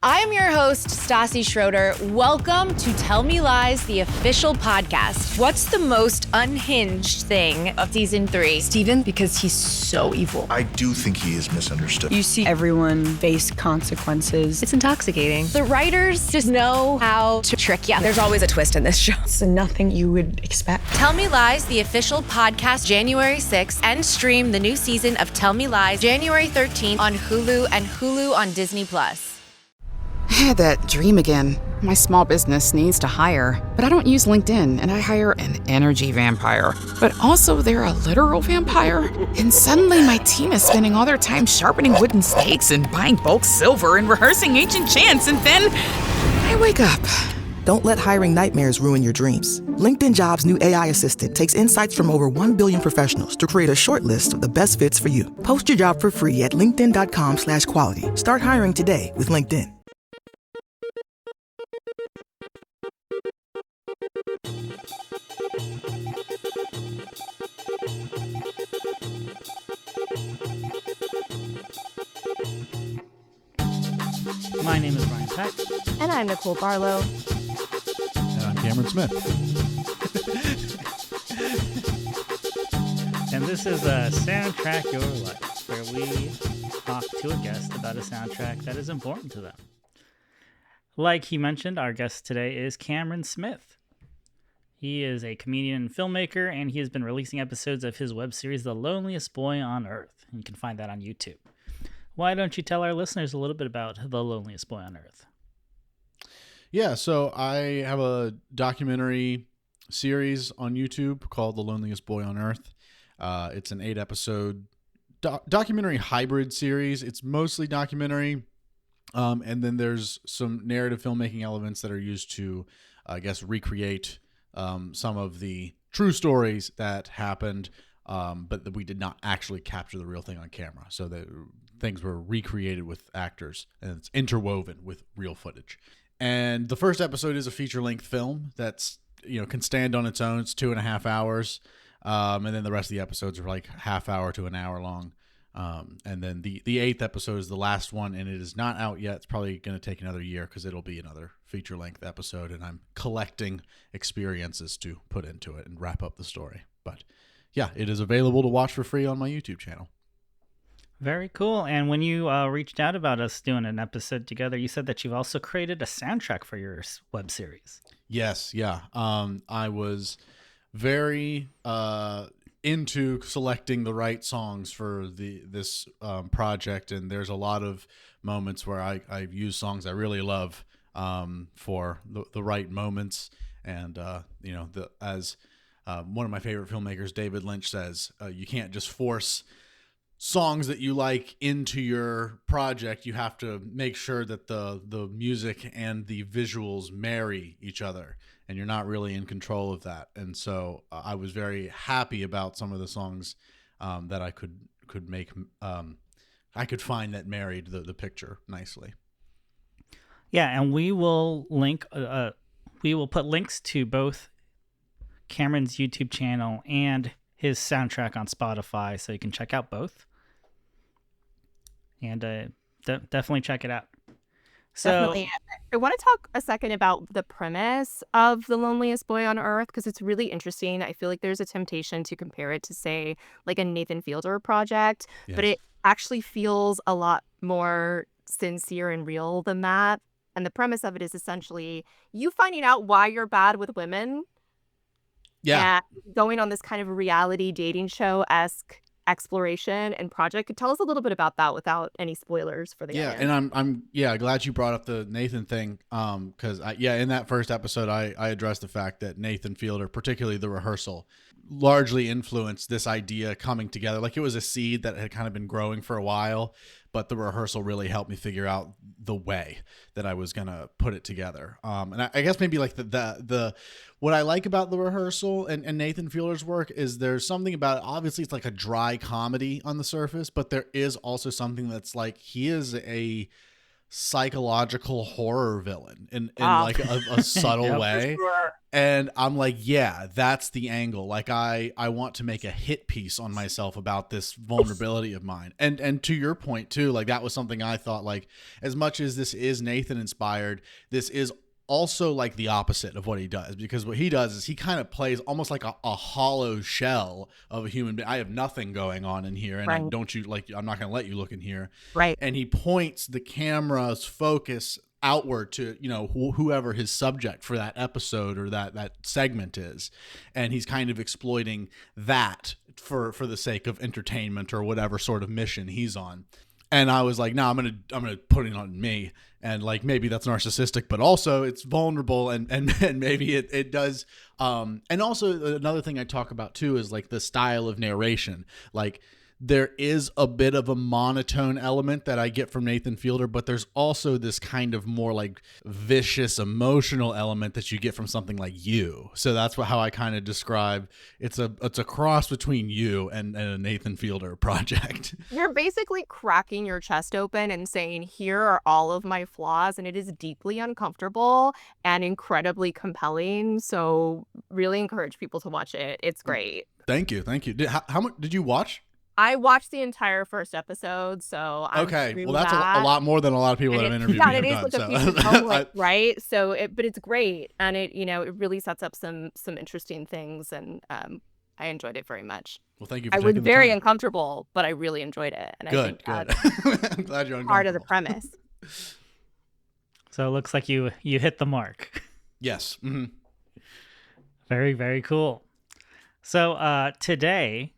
I'm your host, Stassi Schroeder. Welcome to Tell Me Lies, the official podcast. What's the most unhinged thing of season 3? Steven, because he's so evil. I do think he is misunderstood. You see everyone face consequences. It's intoxicating. The writers just know how to trick you. There's always a twist in this show. It's nothing you would expect. Tell Me Lies, the official podcast, January 6th, and stream the new season of Tell Me Lies, January 13th on Hulu and Hulu on Disney+. I had that dream again. My small business needs to hire, but I don't use LinkedIn, and I hire an energy vampire. But also, they're a literal vampire. And suddenly, my team is spending all their time sharpening wooden stakes and buying bulk silver and rehearsing ancient chants, and then I wake up. Don't let hiring nightmares ruin your dreams. LinkedIn Jobs' new AI assistant takes insights from over 1 billion professionals to create a short list of the best fits for you. Post your job for free at linkedin.com/quality. Start hiring today with LinkedIn. My name is Ryan Peck. And I'm Nicole Barlow. And I'm Cameron Smith. And this is a Soundtrack Your Life, where we talk to a guest about a soundtrack that is important to them. Like he mentioned, our guest today is Cameron Smith. He is a comedian and filmmaker, and he has been releasing episodes of his web series, The Loneliest Boy on Earth. And you can find that on YouTube. Why don't you tell our listeners a little bit about The Loneliest Boy on Earth? Yeah, so I have a documentary series on YouTube called The Loneliest Boy on Earth. It's an 8-episode documentary hybrid series. It's mostly documentary, and then there's some narrative filmmaking elements that are used to, I guess, recreate some of the true stories that happened, but that we did not actually capture the real thing on camera. So the things were recreated with actors, and it's interwoven with real footage. And the first episode is a feature-length film that's, can stand on its own. It's 2.5 hours, and then the rest of the episodes are like half hour to an hour long. And then the 8th episode is the last one, and it is not out yet. It's probably going to take another year because it'll be another feature-length episode, and I'm collecting experiences to put into it and wrap up the story. But yeah, it is available to watch for free on my YouTube channel. Very cool. And when you reached out about us doing an episode together, you said that you've also created a soundtrack for your web series. Yes, yeah. I was very into selecting the right songs for this project, and there's a lot of moments where I've used songs I really love for the right moments. And as one of my favorite filmmakers, David Lynch, says, you can't just force songs that you like into your project. You have to make sure that the music and the visuals marry each other, and you're not really in control of that. And so I was very happy about some of the songs that I could make. I could find that married the picture nicely. Yeah, and we will link. We will put links to both Cameron's YouTube channel and his soundtrack on Spotify, so you can check out both. And definitely check it out. So, Definitely. I want to talk a second about the premise of The Loneliest Boy on Earth, because it's really interesting. I feel like there's a temptation to compare it to, say, like a Nathan Fielder project, Yes. but it actually feels a lot more sincere and real than that. And the premise of it is essentially you finding out why you're bad with women. Yeah. And going on this kind of reality dating show-esque exploration and project. Tell us a little bit about that without any spoilers for the Yeah, audience. and I'm glad you brought up the Nathan thing, because in that first episode I addressed the fact that Nathan Fielder, particularly the rehearsal, largely influenced this idea coming together. Like, it was a seed that had kind of been growing for a while, but the rehearsal really helped me figure out the way that I was gonna put it together. And I guess maybe like the what I like about the rehearsal and Nathan Fielder's work is there's something about it. Obviously, it's like a dry comedy on the surface, but there is also something that's like, he is a psychological horror villain in Ah. like a subtle Yep. way. And I'm like, yeah, that's the angle. Like I want to make a hit piece on myself about this vulnerability of mine. And to your point too, like that was something I thought, like, as much as this is Nathan inspired, this is also like the opposite of what he does, because what he does is he kind of plays almost like a hollow shell of a human being. I have nothing going on in here, and Right. don't you, like, I'm not going to let you look in here. Right. And he points the camera's focus outward to, you know, whoever his subject for that episode or that segment is, and he's kind of exploiting that for the sake of entertainment or whatever sort of mission he's on. And I was like, no, I'm gonna put it on me, and like maybe that's narcissistic, but also it's vulnerable, and maybe it does. And also another thing I talk about too is like the style of narration. Like there is a bit of a monotone element that I get from Nathan Fielder, but there's also this kind of more like vicious emotional element that you get from something like You. So that's how I kind of describe it's a cross between You and a Nathan Fielder project. You're basically cracking your chest open and saying, here are all of my flaws, and it is deeply uncomfortable and incredibly compelling. So really encourage people to watch it. It's great. Thank you. How much did you watch? I watched the entire first episode, so I'm Okay, through well that's that. a lot more than a lot of people that I've interviewed Yeah, have it is done. like a So. piece of homework, right? So, but it's great, and it it really sets up some interesting things, and I enjoyed it very much. Well, thank you for I taking was the very time. uncomfortable, but I really enjoyed it, and I Good. think that's I'm glad you're uncomfortable. part of the premise. So it looks like you hit the mark. Yes. Mm-hmm. Very, very cool. So today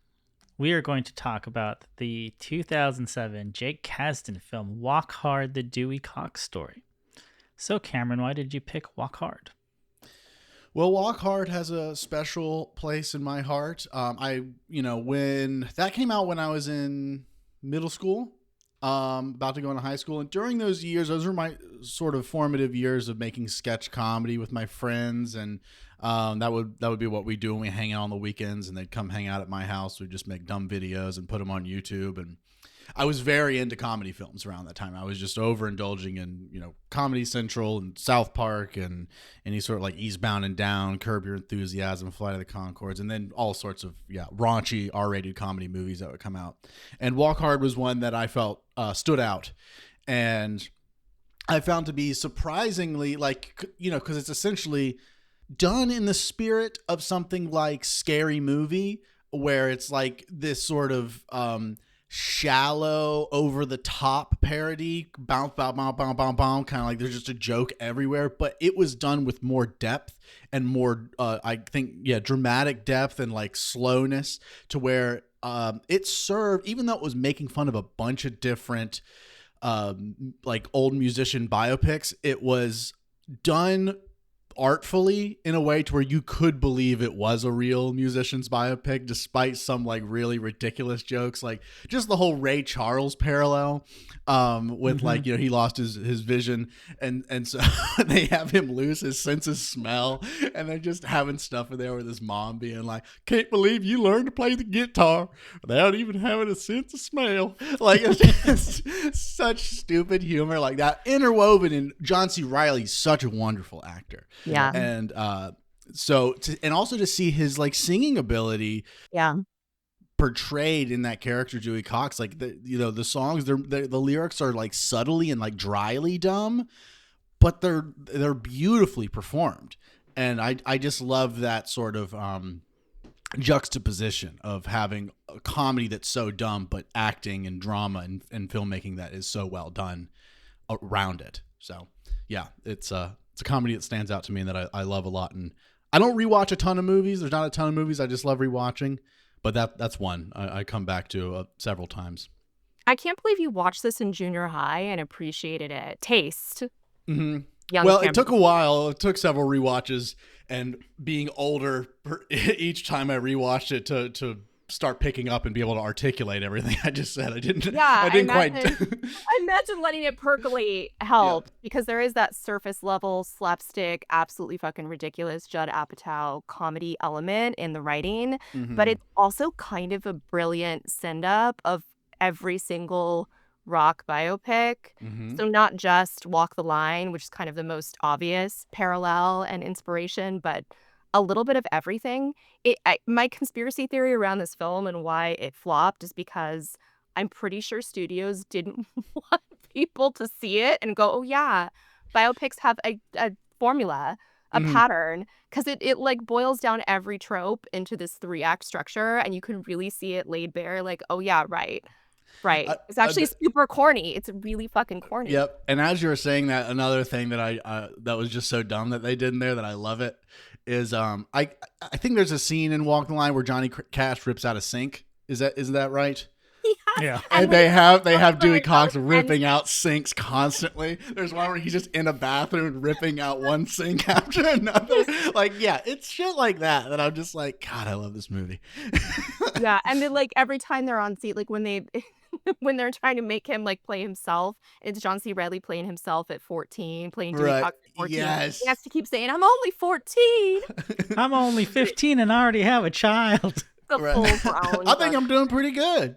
we are going to talk about the 2007 Jake Kasdan film Walk Hard, the Dewey Cox Story. So Cameron, why did you pick Walk Hard? Well, Walk Hard has a special place in my heart. When that came out when I was in middle school, about to go into high school, and during those years, those were my sort of formative years of making sketch comedy with my friends, and that would be what we do when we hang out on the weekends, and they'd come hang out at my house. We'd just make dumb videos and put them on YouTube, and I was very into comedy films around that time. I was just overindulging in, Comedy Central and South Park and any sort of like Eastbound and Down, Curb Your Enthusiasm, Flight of the Conchords, and then all sorts of raunchy R-rated comedy movies that would come out. And Walk Hard was one that I felt stood out, and I found to be surprisingly because it's essentially done in the spirit of something like Scary Movie, where it's like this sort of shallow, over the top parody, bounce, bounce, bounce, bounce, bounce, bounce, kind of like there's just a joke everywhere, but it was done with more depth and more, I think, dramatic depth and like slowness, to where it served, even though it was making fun of a bunch of different like old musician biopics, it was done artfully in a way to where you could believe it was a real musician's biopic, despite some like really ridiculous jokes, like just the whole Ray Charles parallel with like, he lost his vision, and so they have him lose his sense of smell, and they're just having stuff in there with his mom being like, can't believe you learned to play the guitar without even having a sense of smell. Like, it's just such stupid humor like that interwoven in. John C. Reilly's such a wonderful actor. Yeah. And and also to see his like singing ability portrayed in that character Dewey Cox, like the songs, the lyrics are like subtly and like dryly dumb, but they're beautifully performed. And I just love that sort of juxtaposition of having a comedy that's so dumb, but acting and drama and filmmaking that is so well done around it. So yeah, it's a comedy that stands out to me and that I love a lot. And I don't rewatch a ton of movies. There's not a ton of movies I just love rewatching, but that's one I come back to several times. I can't believe you watched this in junior high and appreciated it. Taste. Mm-hmm. Well, it took a while. It took several rewatches, and being older each time I rewatched it to start picking up and be able to articulate everything I just said. I didn't quite. I imagine letting it percolate helped, because there is that surface level slapstick, absolutely fucking ridiculous Judd Apatow comedy element in the writing, but it's also kind of a brilliant send up of every single rock biopic. Mhm. So not just Walk the Line, which is kind of the most obvious parallel and inspiration, but a little bit of everything. My conspiracy theory around this film and why it flopped is because I'm pretty sure studios didn't want people to see it and go, oh yeah, biopics have a formula, a Mhm. pattern, because it like boils down every trope into this 3-act structure, and you can really see it laid bare, like, oh yeah, right. Right. It's actually super corny. It's really fucking corny. Yep. And as you were saying that, another thing that I that was just so dumb that they did in there that I love it is I think there's a scene in Walk the Line where Johnny Cash rips out a sink. Is that right? Yeah. And they have Dewey like, Cox and- ripping out sinks constantly. There's one where he's just in a bathroom ripping out one sink after another. Like, yeah, it's shit like that I'm just like, God, I love this movie. Yeah, and then like every time they're on seat, like when they when they're trying to make him like play himself, it's John C. Reilly playing himself at 14, playing Dewey Right. Cox at 14. Yes. He has to keep saying, "I'm only 14." I'm only 15 and I already have a child. The Right. full grown. I think I'm doing pretty good.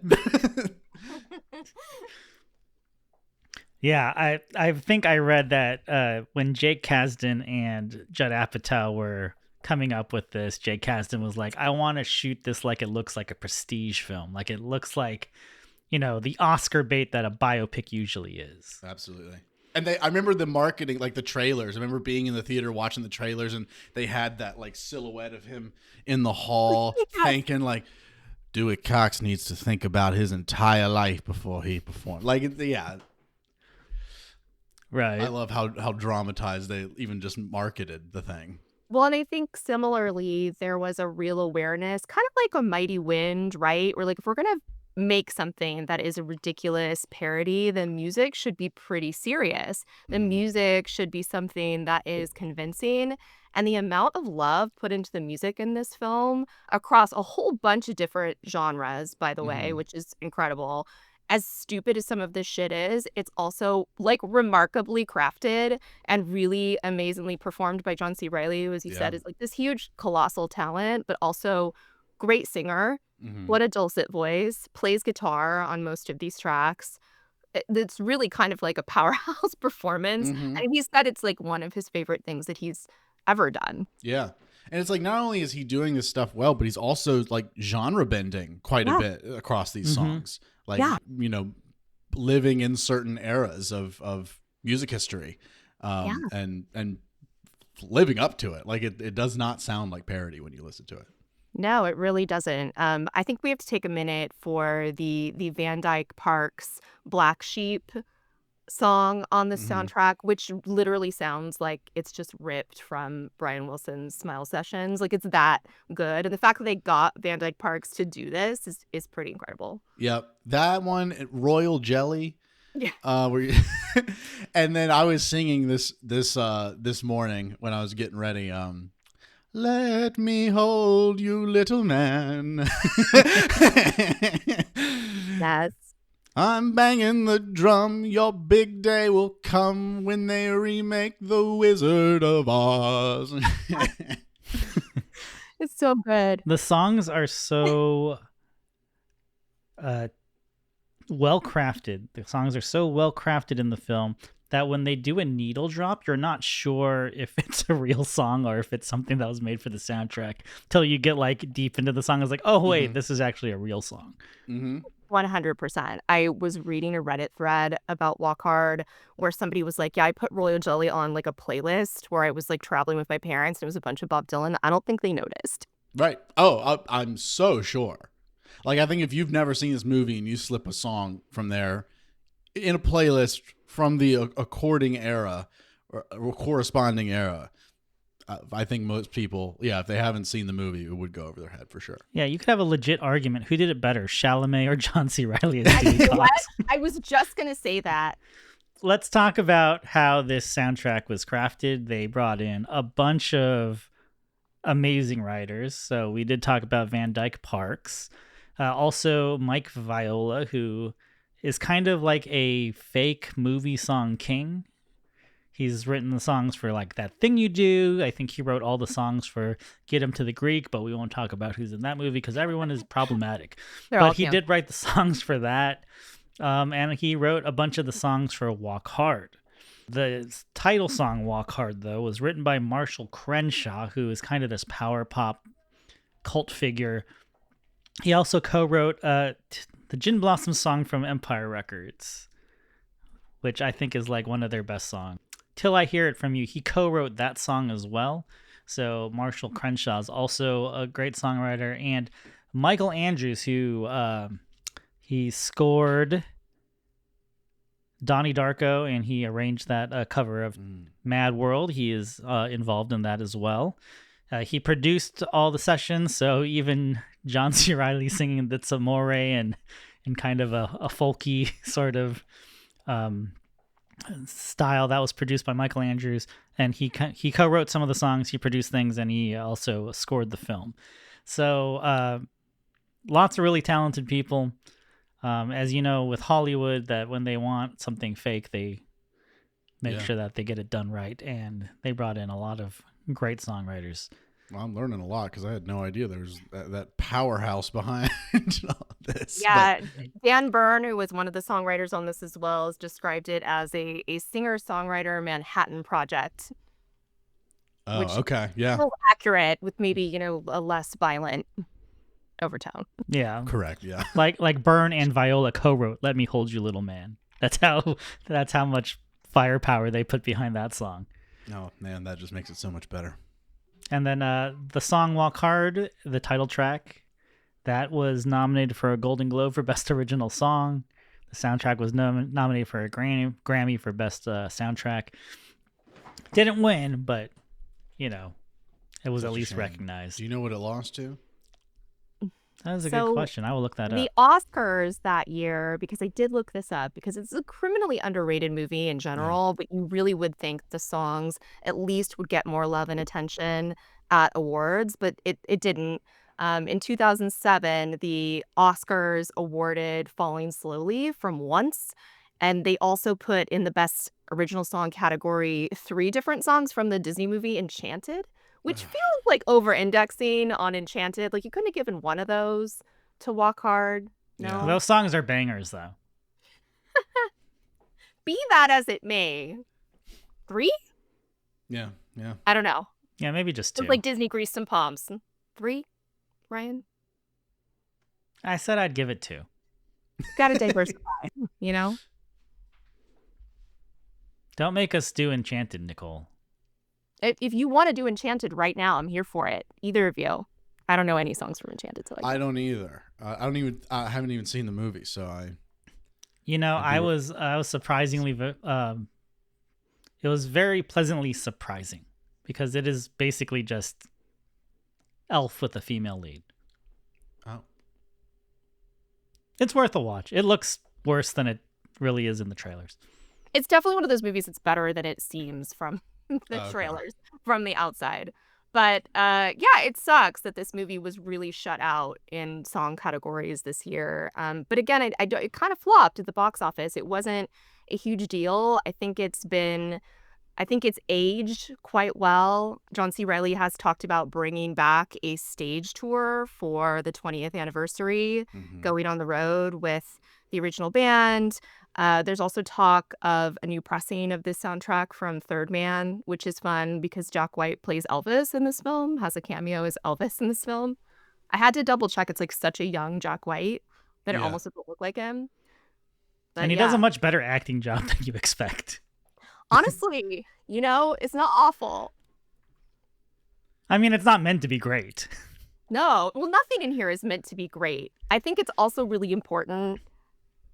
Yeah, I think I read that when Jake Kasdan and Judd Apatow were coming up with this, Jake Kasdan was like, I want to shoot this like it looks like a prestige film. Like it looks like, the Oscar bait that a biopic usually is. Absolutely. And I remember the marketing, like the trailers. I remember being in the theater watching the trailers, and they had that like silhouette of him in the hall thinking like, Dewey Cox needs to think about his entire life before he performs. Like, yeah. Right. I love how dramatized they even just marketed the thing. Well, and I think similarly, there was a real awareness, kind of like a Mighty Wind, right? Where like if we're gonna make something that is a ridiculous parody, the music should be pretty serious. The music should be something that is convincing. And the amount of love put into the music in this film across a whole bunch of different genres, by the way, which is incredible. As stupid as some of this shit is, it's also like remarkably crafted and really amazingly performed by John C. Reilly, who, as you said, is like this huge colossal talent, but also great singer. What a dulcet voice, plays guitar on most of these tracks. It's really kind of like a powerhouse performance. And he said it's like one of his favorite things that he's ever done. Yeah. And it's like not only is he doing this stuff well, but he's also like genre bending quite a bit across these songs. Like, living in certain eras of music history and living up to it. Like it does not sound like parody when you listen to it. No, it really doesn't. I think we have to take a minute for the Van Dyke Parks Black Sheep song on the soundtrack, which literally sounds like it's just ripped from Brian Wilson's Smile Sessions. Like it's that good. And the fact that they got Van Dyke Parks to do this is pretty incredible. Yep. That one, Royal Jelly. Yeah. And then I was singing this morning when I was getting ready. Let me hold you, little man. Yes. I'm banging the drum. Your big day will come when they remake The Wizard of Oz. It's so good. The songs are so well crafted. The songs are so well crafted in the film that when they do a needle drop, you're not sure if it's a real song or if it's something that was made for the soundtrack till you get like deep into the song. It's like, oh wait, this is actually a real song. 100%. I was reading a Reddit thread about Walk Hard where somebody was like, yeah, I put Royal Jelly on like a playlist where I was like traveling with my parents and it was a bunch of Bob Dylan. I don't think they noticed. Right. Oh, I'm so sure. Like, I think if you've never seen this movie and you slip a song from there in a playlist from the according era or corresponding era, I think most people, if they haven't seen the movie, it would go over their head for sure. Yeah, you could have a legit argument. Who did it better, Chalamet or John C. Reilly as Dewey Cox? I was just going to say that. Let's talk about how this soundtrack was crafted. They brought in a bunch of amazing writers. So we did talk about Van Dyke Parks. Also, Mike Viola, who is kind of like a fake movie song king. He's written the songs for like That Thing You Do. I think he wrote all the songs for Get Him to the Greek, but we won't talk about who's in that movie because everyone is problematic. But he did write the songs for that. And he wrote a bunch of the songs for Walk Hard. The title song, Walk Hard, though, was written by Marshall Crenshaw, who is kind of this power pop cult figure. He also co-wrote the Gin Blossom song from Empire Records, which I think is like one of their best songs. Till I Hear It From You, he co-wrote that song as well. So Marshall Crenshaw is also a great songwriter. And Michael Andrews, who he scored Donnie Darko, and he arranged that cover of Mad World. He is involved in that as well. He produced all the sessions, so even John C. Reilly singing That's Amore and kind of a folky sort of style, that was produced by Michael Andrews, and he co-wrote some of the songs, he produced things, and he also scored the film. So lots of really talented people. As you know, with Hollywood, that when they want something fake, they make sure that they get it done right, and they brought in a lot of great songwriters. Well, I'm learning a lot because I had no idea there was that powerhouse behind all this. Yeah, Dan Byrne, who was one of the songwriters on this as well, has described it as a singer-songwriter Manhattan project. Oh, which okay, yeah, is a little accurate with maybe a less violent overtone. Yeah, correct. Yeah, like Byrne and Viola co-wrote "Let Me Hold You, Little Man." That's how much firepower they put behind that song. Oh man, that just makes it so much better. And then the song Walk Hard, the title track, that was nominated for a Golden Globe for Best Original Song. The soundtrack was nominated for a Grammy for Best Soundtrack. Didn't win, but, it was at least recognized. Do you know what it lost to? That was a good question. I will look that up. The Oscars that year, because I did look this up, because it's a criminally underrated movie in general, but you really would think the songs at least would get more love and attention at awards, but it didn't. In 2007, the Oscars awarded Falling Slowly from Once, and they also put in the Best Original Song category 3 different songs from the Disney movie Enchanted, which feels like over-indexing on Enchanted. Like, you couldn't have given one of those to Walk Hard. No. Yeah. Those songs are bangers, though. Be that as it may. 3? Yeah. I don't know. Yeah, maybe just 2. It's like Disney Grease and Palms. 3, Ryan? I said I'd give it 2. Gotta diversify, Don't make us do Enchanted, Nicole. If you want to do Enchanted right now, I'm here for it. Either of you. I don't know any songs from Enchanted. So I don't either. I haven't even seen the movie, so I. I was surprisingly. It was very pleasantly surprising because it is basically just Elf with a female lead. Oh. It's worth a watch. It looks worse than it really is in the trailers. It's definitely one of those movies that's better than it seems from the trailers from the outside. But it sucks that this movie was really shut out in song categories this year. But again, it kind of flopped at the box office. It wasn't a huge deal. I think it's aged quite well. John C. Reilly has talked about bringing back a stage tour for the 20th anniversary, going on the road with the original band. There's also talk of a new pressing of this soundtrack from Third Man, which is fun because Jack White plays Elvis in this film, has a cameo as Elvis in this film. I had to double check. It's like such a young Jack White that it almost doesn't look like him. But, and he does a much better acting job than you expect. Honestly, it's not awful. I mean, it's not meant to be great. No, well, nothing in here is meant to be great. I think it's also really important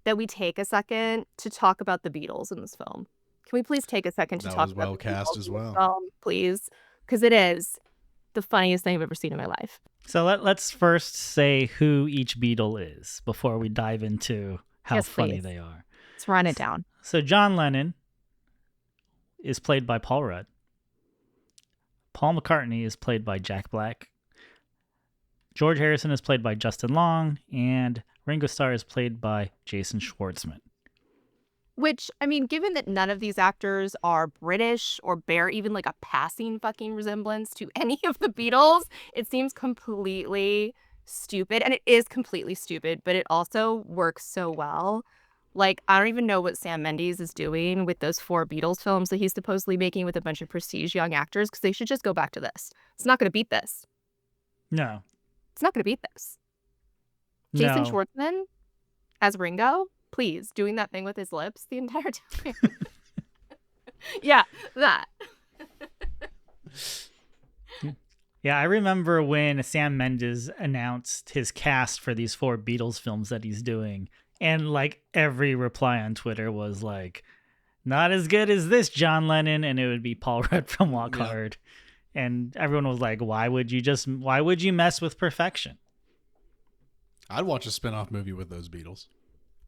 that we take a second to talk about the Beatles in this film. Can we please take a second to talk about well the cast Beatles as in this well, film, please? Because it is the funniest thing I've ever seen in my life. So let's first say who each Beatle is before we dive into how funny they are. Let's run it down. So John Lennon is played by Paul Rudd. Paul McCartney is played by Jack Black. George Harrison is played by Justin Long, and Ringo Starr is played by Jason Schwartzman. Which, I mean, given that none of these actors are British or bear even like a passing fucking resemblance to any of the Beatles, it seems completely stupid. And it is completely stupid, but it also works so well. Like, I don't even know what Sam Mendes is doing with those 4 Beatles films that he's supposedly making with a bunch of prestige young actors, because they should just go back to this. It's not going to beat this. No. It's not going to beat this. Jason No. Schwartzman as Ringo, please, doing that thing with his lips the entire time. Yeah, that. Yeah, I remember when Sam Mendes announced his cast for these 4 Beatles films that he's doing, and like every reply on Twitter was like, "Not as good as this, John Lennon," and it would be Paul Rudd from Walk Hard, and everyone was like, "Why would you mess with perfection?" I'd watch a spin-off movie with those Beatles.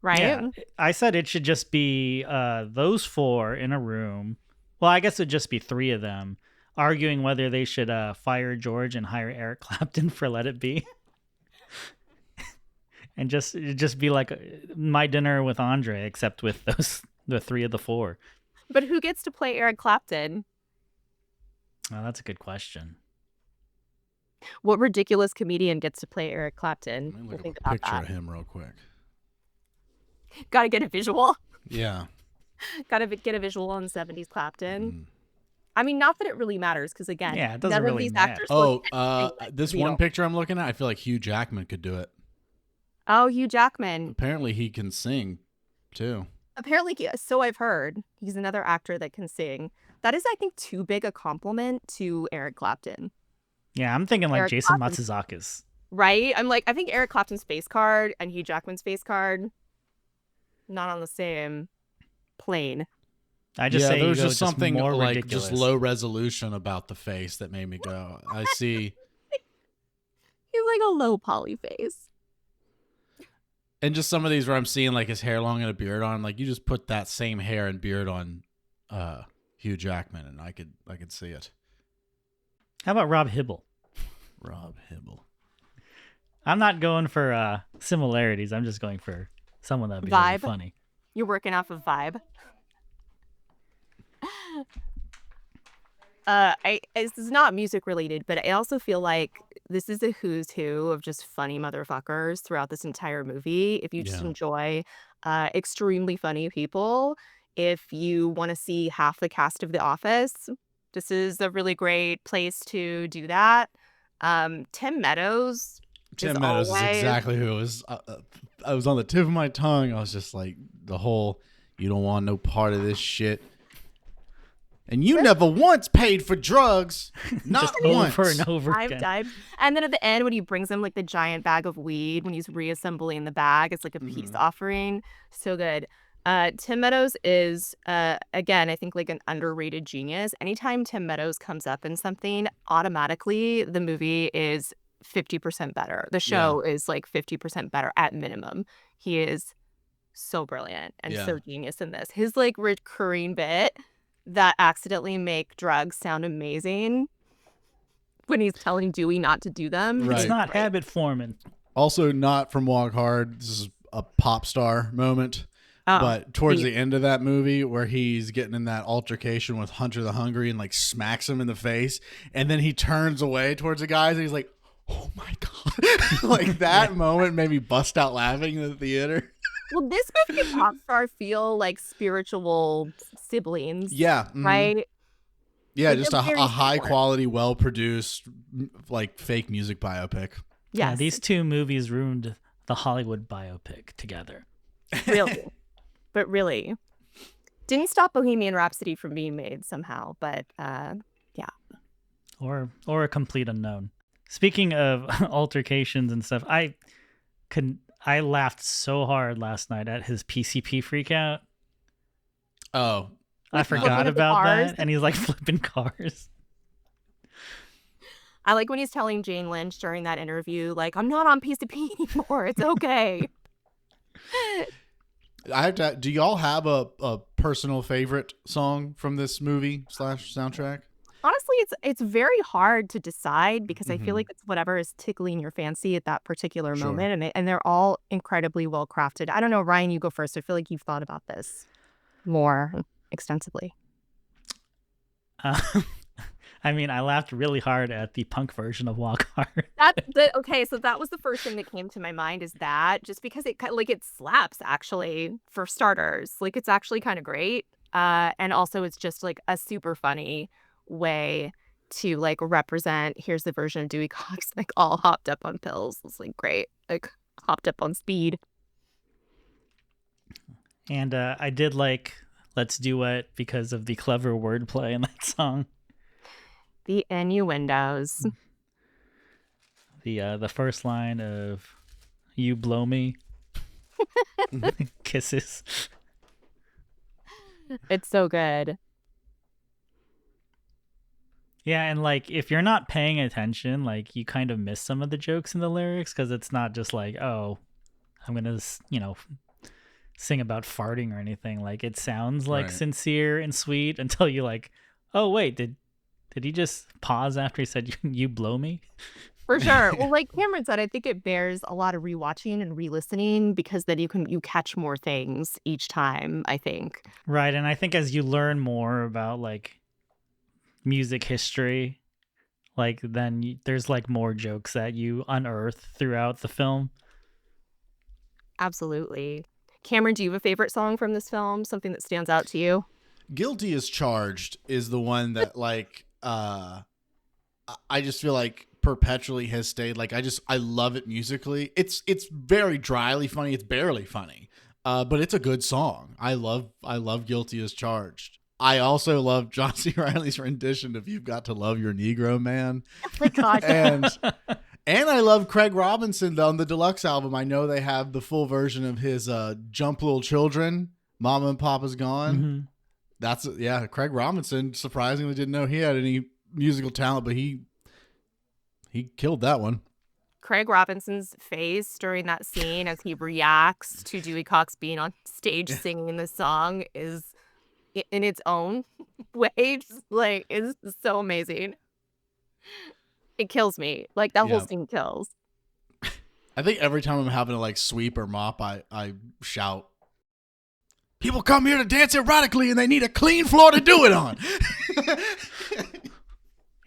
Right? Yeah, I said it should just be those 4 in a room. Well, I guess it'd just be 3 of them arguing whether they should fire George and hire Eric Clapton for Let It Be. And just be like My Dinner with Andre, except with the 3 of the 4. But who gets to play Eric Clapton? Oh, that's a good question. What ridiculous comedian gets to play Eric Clapton? Let me We'll look think up a about picture that. of him real quick. Gotta get a visual. Yeah. Gotta get a visual on 70s Clapton. Mm. I mean, not that it really matters, because again, Yeah, it doesn't none of really these matter. actors Oh, look anything like this the one Beatles. picture I'm looking at, I feel like Hugh Jackman could do it. Oh, Hugh Jackman. Apparently he can sing too. Apparently, so I've heard. He's another actor that can sing. That is, I think, too big a compliment to Eric Clapton. Yeah, I'm thinking like Eric Jason Clapton. Matsuzakis. Right? I'm like, I think Eric Clapton's face card and Hugh Jackman's face card, not on the same plane. I just yeah, say there you was go just something more like ridiculous. just low resolution about the face that made me go, I see. He's like a low poly face. And just some of these where I'm seeing like his hair long and a beard on, like you just put that same hair and beard on Hugh Jackman and I could see it. How about Rob Hibble? Rob Hibble. I'm not going for similarities. I'm just going for someone that'd be really Vibe. funny. You're working off of vibe. This is not music related, but I also feel like this is a who's who of just funny motherfuckers throughout this entire movie. If you just Yeah. enjoy extremely funny people, if you want to see half the cast of The Office, this is a really great place to do that. Tim Meadows. Tim Meadows is exactly who it was. I was on the tip of my tongue. I was just like, the whole, you don't want no part of this shit. And you never once paid for drugs. Not Just once. over and over I've again. died. And then at the end, when he brings him like the giant bag of weed, when he's reassembling the bag, it's like a peace offering. So good. Tim Meadows is, again, I think like an underrated genius. Anytime Tim Meadows comes up in something, automatically the movie is 50% better. The show is like 50% better at minimum. He is so brilliant and so genius in this. His like recurring bit that accidentally make drugs sound amazing when he's telling Dewey not to do them. Right. It's not habit forming. Also not from Walk Hard. This is a pop star moment. But towards the end of that movie where he's getting in that altercation with Hunter the Hungry and like smacks him in the face. And then he turns away towards the guys and he's like, oh my God. Like that moment made me bust out laughing in the theater. Well, this movie and Popstar feel like spiritual siblings. Yeah. Mhm. Right? Yeah, Like, just they're a very high similar. quality, well produced, like fake music biopic. Yeah, Yes. these 2 movies ruined the Hollywood biopic together. Really. But really. Didn't stop Bohemian Rhapsody from being made somehow. But yeah. Or a complete unknown. Speaking of altercations and stuff, I laughed so hard last night at his PCP freakout. Oh, I Flipping forgot the about cars. that. And he's like flipping cars. I like when he's telling Jane Lynch during that interview, like, I'm not on PCP anymore. It's okay. I have to. Do y'all have a personal favorite song from this movie / soundtrack? Honestly, it's very hard to decide because I feel like it's whatever is tickling your fancy at that particular Sure. moment, and they're all incredibly well crafted. I don't know, Ryan, you go first. I feel like you've thought about this more extensively. I mean, I laughed really hard at the punk version of Walk Hard. Okay, so that was the first thing that came to my mind is that just because it slaps actually for starters. Like it's actually kind of great. And also it's just like a super funny way to like represent here's the version of Dewey Cox like all hopped up on pills. It's like great. Like hopped up on speed. And I did like Let's Do It because of the clever wordplay in that song. The innuendos. The first line of "You blow me," kisses. It's so good. Yeah, and like if you're not paying attention, like you kind of miss some of the jokes in the lyrics because it's not just like, oh, I'm gonna, sing about farting or anything. Like it sounds like sincere and sweet until you like, oh wait, did he just pause after he said you blow me? For sure. Well, like Cameron said, I think it bears a lot of rewatching and re-listening because then you catch more things each time, I think. Right, and I think as you learn more about like music history, like then there's like more jokes that you unearth throughout the film. Absolutely. Cameron, do you have a favorite song from this film? Something that stands out to you? Guilty as Charged is the one that like I just feel like perpetually has stayed. Like I love it musically. It's very dryly funny. It's barely funny. But it's a good song. I love Guilty as Charged. I also love John C. Reilly's rendition of You've Got to Love Your Negro Man. Oh my God. And I love Craig Robinson on the deluxe album. I know they have the full version of his Jump Little Children, Mama and Papa's Gone. Mm-hmm. Craig Robinson surprisingly didn't know he had any musical talent, but he killed that one. Craig Robinson's face during that scene as he reacts to Dewey Cox being on stage singing the song is in its own way just, like is so amazing. It kills me. Like that whole scene kills. I think every time I'm having to like sweep or mop, I shout, "People come here to dance erotically and they need a clean floor to do it on."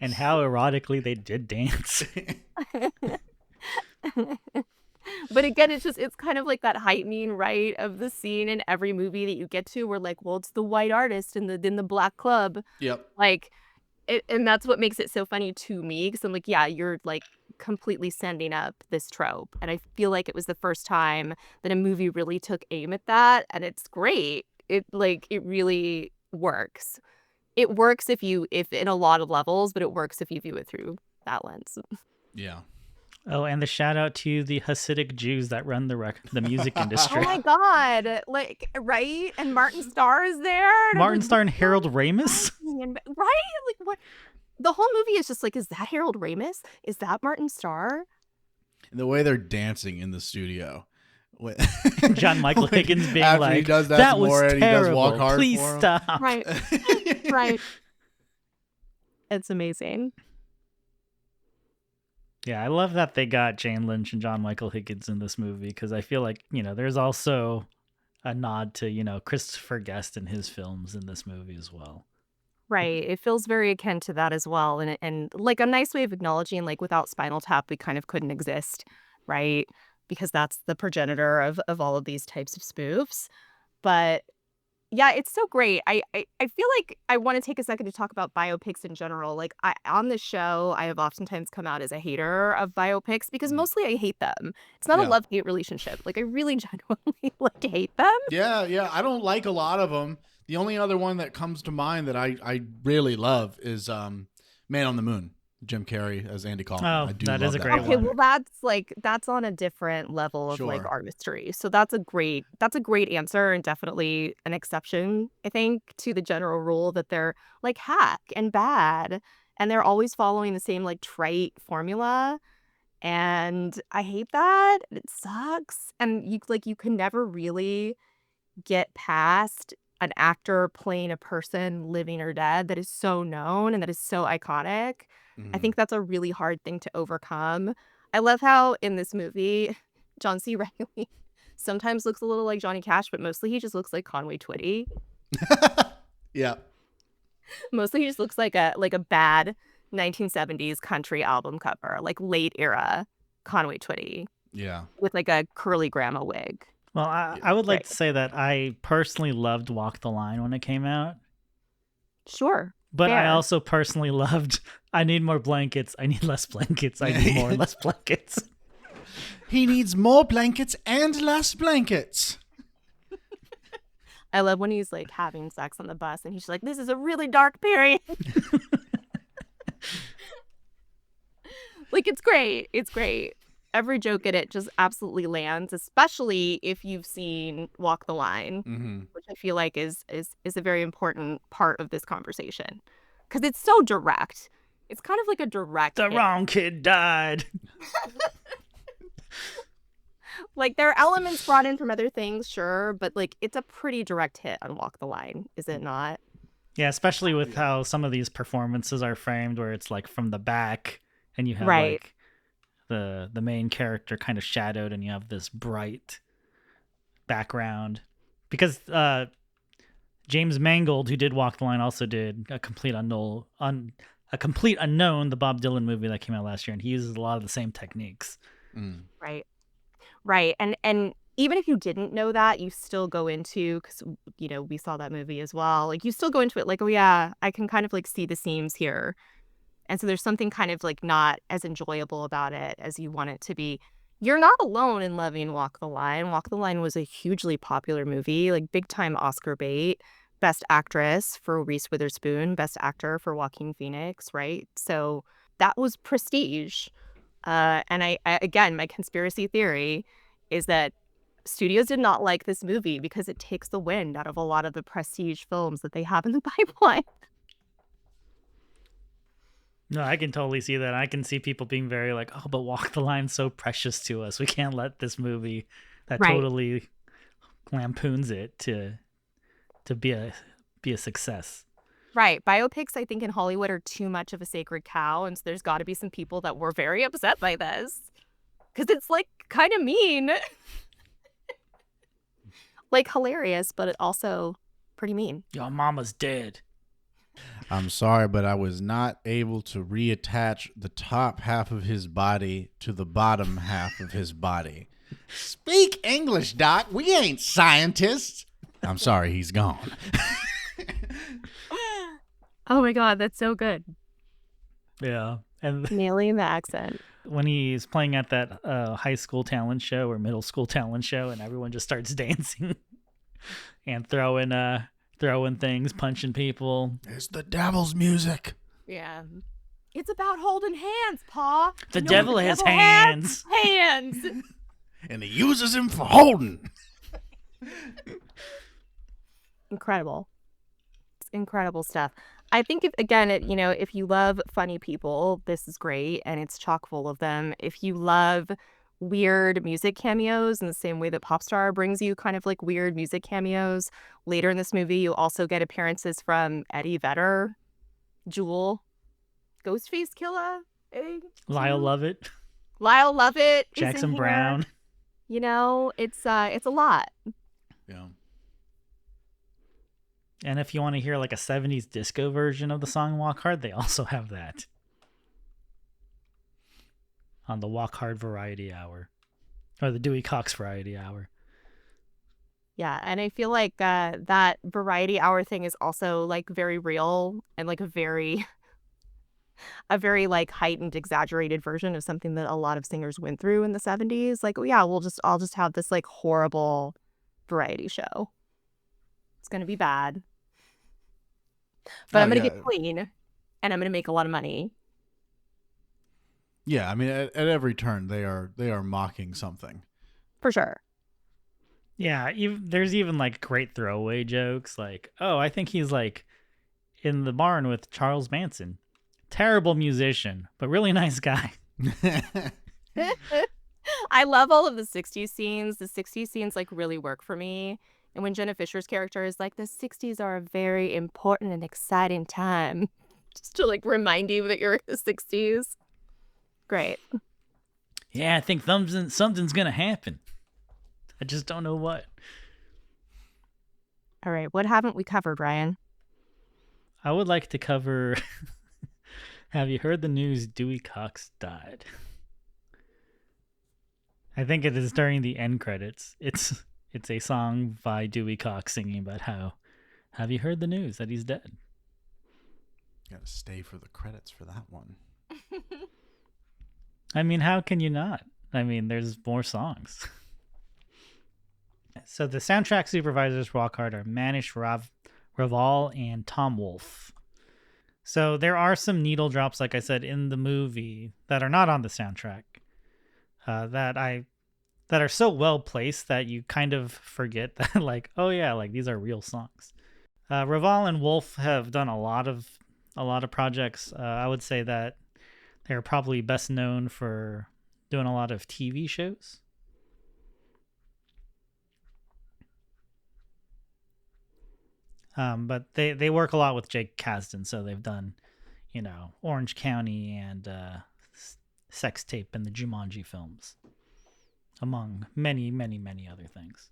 And how erotically they did dance. But again, it's kind of like that heightening, right, of the scene in every movie that you get to where like, well, it's the white artist in the black club. Yep. Like and that's what makes it so funny to me because I'm like, yeah, you're like completely sending up this trope. And I feel like it was the first time that a movie really took aim at that. And it's great. It really works. It works if in a lot of levels, but it works if you view it through that lens. Yeah. Oh, and the shout out to the Hasidic Jews that run the music industry. Oh my God. Like, right? And Martin Starr is there. Martin Starr and Harold Ramis? Right? Like, what? The whole movie is just like, is that Harold Ramis? Is that Martin Starr? And the way they're dancing in the studio. John Michael Higgins being after like, he does that was more, terrible. he does Walk Hard Please for him. stop. Right. Right. It's amazing. Yeah, I love that they got Jane Lynch and John Michael Higgins in this movie because I feel like, there's also a nod to, Christopher Guest and his films in this movie as well. Right. It feels very akin to that as well. And like a nice way of acknowledging like without Spinal Tap, we kind of couldn't exist. Right. Because that's the progenitor of all of these types of spoofs. But yeah, it's so great. I feel like I want to take a second to talk about biopics in general. Like on this show, I have oftentimes come out as a hater of biopics because mostly I hate them. It's not a love-hate relationship. Like I really genuinely like hate them. Yeah. I don't like a lot of them. The only other one that comes to mind that I really love is Man on the Moon. Jim Carrey as Andy Kaufman. Oh, I do that love is a that great one. Okay, well that's on a different level of like Sure. artistry. So that's a great answer and definitely an exception, I think, to the general rule that they're like hack and bad and they're always following the same like trite formula. And I hate that. It sucks. And you can never really get past an actor playing a person living or dead that is so known and that is so iconic. I think that's a really hard thing to overcome. I love how in this movie, John C. Reilly sometimes looks a little like Johnny Cash, but mostly he just looks like Conway Twitty. Yeah. Mostly he just looks like a bad 1970s country album cover, like late era Conway Twitty Yeah. with like a curly grandma wig. Well, I would like to say that I personally loved Walk the Line when it came out. Sure. But fair. I also personally loved I need more blankets. I need less blankets. I need more and less blankets. He needs more blankets and less blankets. I love when he's like having sex on the bus and he's like, this is a really dark period. Like, it's great. It's great. Every joke in it just absolutely lands, especially if you've seen Walk the Line, which I feel like is a very important part of this conversation. Because it's so direct. It's kind of like a direct The hit. wrong kid died. Like, there are elements brought in from other things, sure, but like it's a pretty direct hit on Walk the Line, is it not? Yeah, especially with how some of these performances are framed where it's like from the back and you have Right. like the main character kind of shadowed and you have this bright background. Because James Mangold, who did Walk the Line, also did A Complete Unknown, the Bob Dylan movie that came out last year, and he uses a lot of the same techniques. Right. Right. And even if you didn't know that, you still go into, because, you know, we saw that movie as well. Like, you still go into it like, oh, yeah, I can kind of like see the seams here. And so there's something kind of like not as enjoyable about it as you want it to be. You're not alone in loving Walk the Line. Walk the Line was a hugely popular movie, like big time Oscar bait. Best actress for Reese Witherspoon, best actor for Joaquin Phoenix, right? So that was prestige. And I again, my conspiracy theory is that studios did not like this movie because it takes the wind out of a lot of the prestige films that they have in the pipeline. No, I can totally see that. I can see people being very like, oh, but Walk the Line's so precious to us. We can't let this movie that Right. totally lampoons it to be a success. Right. Biopics, I think, in Hollywood are too much of a sacred cow. And so there's got to be some people that were very upset by this. Because it's like kind of mean. Like hilarious, but it also pretty mean. Your mama's dead. I'm sorry, but I was not able to reattach the top half of his body to the bottom half of his body. Speak English, Doc. We ain't scientists. I'm sorry, he's gone. Oh my God, that's so good. Yeah. And Nailing the accent. when he's playing at that high school talent show or middle school talent show and everyone just starts dancing and throwing things, punching people. It's the devil's music. Yeah. It's about holding hands, Pa. The You know devil what the has devil hands. Hands. And he uses him for holding. Incredible. It's incredible stuff. I think if you love funny people, this is great and it's chock full of them. If you love weird music cameos in the same way that Popstar brings you kind of like weird music cameos, later in this movie you also get appearances from Eddie Vedder, Jewel, Ghostface Killer, Lyle Lovett, Lyle Lovett, is in Jackson here. Brown. You know, it's a lot. Yeah. And if you want to hear like a 70s disco version of the song Walk Hard, they also have that on the Walk Hard Variety Hour or the Dewey Cox Variety Hour. Yeah, and I feel like that variety hour thing is also like very real and like a very like heightened, exaggerated version of something that a lot of singers went through in the 70s. Like, oh yeah, I'll just have this like horrible variety show. It's gonna be bad, but I'm gonna get clean, and I'm gonna make a lot of money. Yeah, I mean, at every turn they are mocking something. For sure. Yeah, there's even like great throwaway jokes like, oh, I think he's like in the barn with Charles Manson. Terrible musician, but really nice guy. I love all of the 60s scenes. The 60s scenes like really work for me. And when Jenna Fisher's character is like, the 60s are a very important and exciting time. Just to like remind you that you're in the 60s. Great. Yeah, I think something's going to happen. I just don't know what. All right. What haven't we covered, Ryan? I would like to cover Have you heard the news Dewey Cox died? I think it is during the end credits. It's a song by Dewey Cox singing about how, have you heard the news that he's dead? Gotta stay for the credits for that one. I mean, how can you not? I mean, there's more songs. So the soundtrack supervisors for Walk Hard are Manish Raval and Tom Wolfe. So there are some needle drops, like I said, in the movie that are not on the soundtrack. That are so well placed that you kind of forget that, like, oh yeah, like these are real songs. Raval and Wolf have done a lot of projects. I would say that they're probably best known for doing a lot of TV shows. But they work a lot with Jake Kasdan, so they've done, Orange County and Sex Tape and the Jumanji films, among many, many, many other things.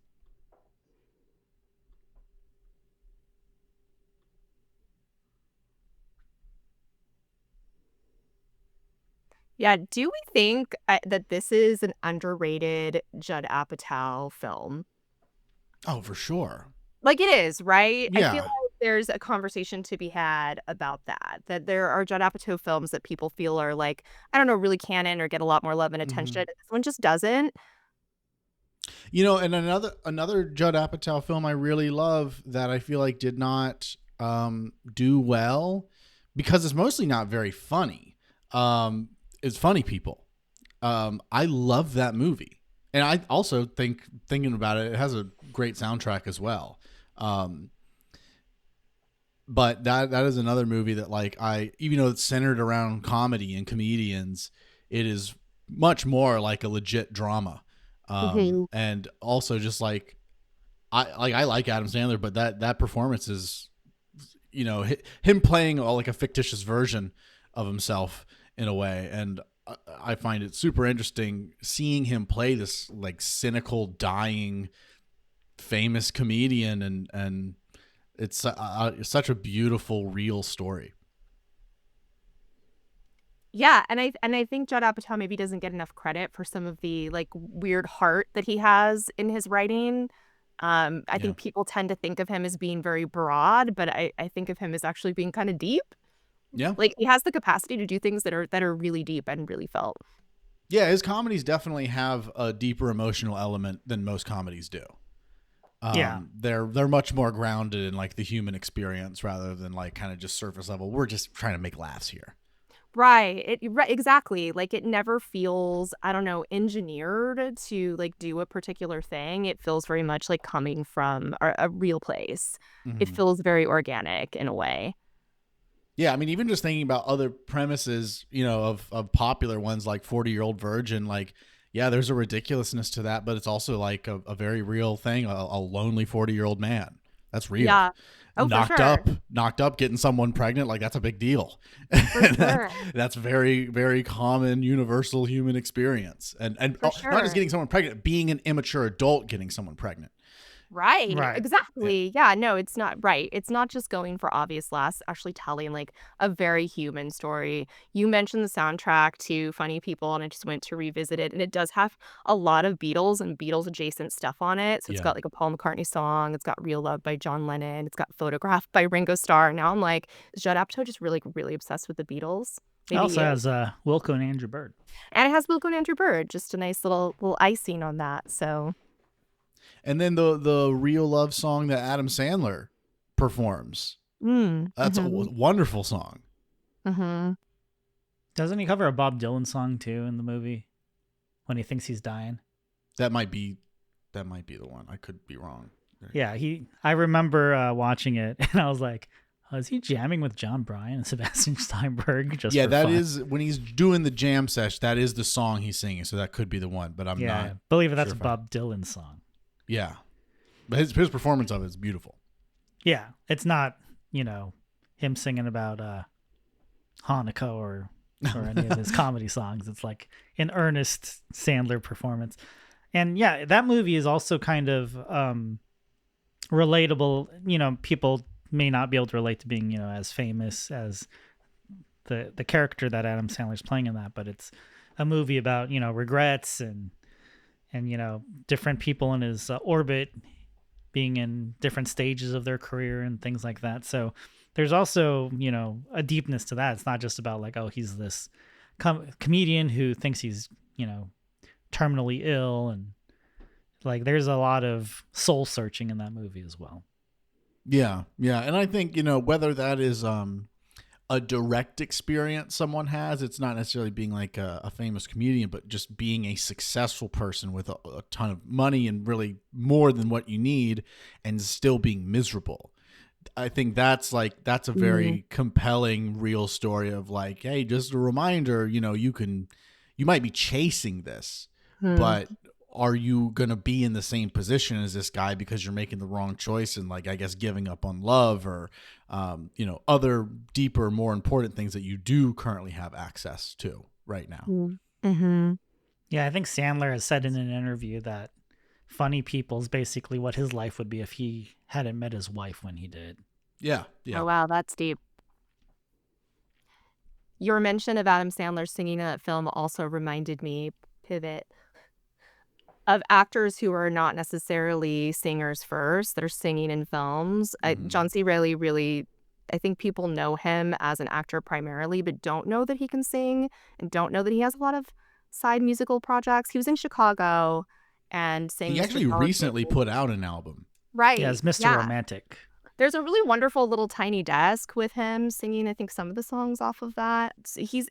Yeah, do we think that this is an underrated Judd Apatow film? Oh, for sure. Like, it is, right? I feel Yeah. like there's a conversation to be had about that there are Judd Apatow films that people feel are, like, I don't know, really canon or get a lot more love and attention. This one just doesn't. And another Judd Apatow film I really love that I feel like did not do well because it's mostly not very funny. Is Funny People. I love that movie, and I also thinking about it, it has a great soundtrack as well. But that is another movie that, like, even though it's centered around comedy and comedians, it is much more like a legit drama. And also just like I like Adam Sandler, but that performance is, him playing like a fictitious version of himself in a way. And I find it super interesting seeing him play this like cynical, dying, famous comedian. And it's such a beautiful, real story. Yeah, and I think Judd Apatow maybe doesn't get enough credit for some of the, like, weird heart that he has in his writing. I think people tend to think of him as being very broad, but I think of him as actually being kind of deep. Yeah. Like, he has the capacity to do things that are really deep and really felt. Yeah, his comedies definitely have a deeper emotional element than most comedies do. They're much more grounded in like the human experience rather than like kind of just surface level. We're just trying to make laughs here. Right. Exactly. Like, it never feels, I don't know, engineered to like do a particular thing. It feels very much like coming from a real place. It feels very organic in a way. Yeah, I mean, even just thinking about other premises, of popular ones like 40-Year-Old Virgin, like, yeah, there's a ridiculousness to that, but it's also like a very real thing, a lonely 40-year-old man. That's real. Yeah. Oh, for sure. Knocked up, getting someone pregnant, like that's a big deal. For sure. That's very, very common, universal human experience. And For not just sure. getting someone pregnant, being an immature adult getting someone pregnant. Right. Right. Exactly. Yeah, no, it's not right. It's not just going for obvious laughs, actually telling like a very human story. You mentioned the soundtrack to Funny People, and I just went to revisit it, and it does have a lot of Beatles and Beatles adjacent stuff on it. So it's Yeah. got like a Paul McCartney song, it's got Real Love by John Lennon, it's got Photograph by Ringo Starr. Now I'm like, is Judd Apatow just really obsessed with the Beatles? It also has Wilco and Andrew Bird. And it has Wilco and Andrew Bird, just a nice little icing on that. So And then the Real Love song that Adam Sandler performs. That's a wonderful song. Doesn't he cover a Bob Dylan song too in the movie when he thinks he's dying? That might be the one. I could be wrong. Yeah, I remember watching it and I was like, oh, is he jamming with John Bryan and Sebastian Steinberg? Just Yeah, for that fun? is when he's doing the jam sesh. That is the song he's singing. So that could be the one, but I'm Yeah, I not. believe that's sure a if I- Bob Dylan song. Yeah, but his performance of it is beautiful. Yeah, it's not him singing about Hanukkah or any of his comedy songs. It's like an earnest Sandler performance. And yeah, that movie is also kind of relatable. People may not be able to relate to being, as famous as the character that Adam Sandler's playing in that, but it's a movie about, regrets and different people in his orbit being in different stages of their career and things like that. So there's also, a deepness to that. It's not just about like, oh, he's this comedian who thinks he's, terminally ill, and like there's a lot of soul searching in that movie as well. Yeah. And I think, whether that is a direct experience someone has, it's not necessarily being like a famous comedian, but just being a successful person with a ton of money and really more than what you need and still being miserable. I think that's a very compelling real story of like, hey, just a reminder, you might be chasing this, but are you going to be in the same position as this guy because you're making the wrong choice and like, I guess, giving up on love or, other deeper, more important things that you do currently have access to right now. Mm-hmm. Yeah, I think Sandler has said in an interview that funny people is basically what his life would be if he hadn't met his wife when he did. Yeah. Oh, wow. That's deep. Your mention of Adam Sandler singing in that film also reminded me, pivot, of actors who are not necessarily singers first, that are singing in films. John C. Reilly really, I think people know him as an actor primarily, but don't know that he can sing and don't know that he has a lot of side musical projects. He was in Chicago and sang. He actually recently put out an album. Right. Yeah, it's Mr. Romantic. There's a really wonderful little tiny desk with him singing, I think, some of the songs off of that. He's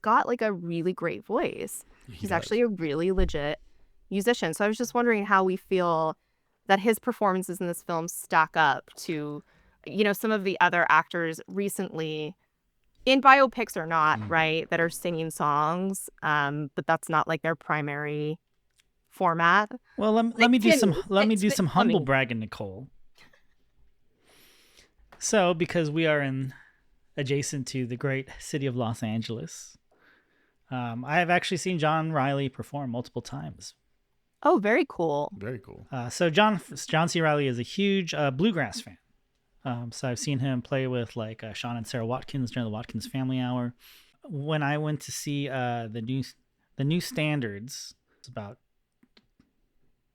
got like a really great voice. He's actually a really legit musician. So I was just wondering how we feel that his performances in this film stack up to, some of the other actors recently, in biopics or not, right, that are singing songs, but that's not like their primary format. Well, let me do some humble bragging, Nicole. So, because we are adjacent to the great city of Los Angeles, I have actually seen John Reilly perform multiple times. Oh, very cool. Very cool. So John C. Reilly is a huge bluegrass fan. So I've seen him play with like Sean and Sarah Watkins during the Watkins Family Hour. When I went to see the new Standards, it's about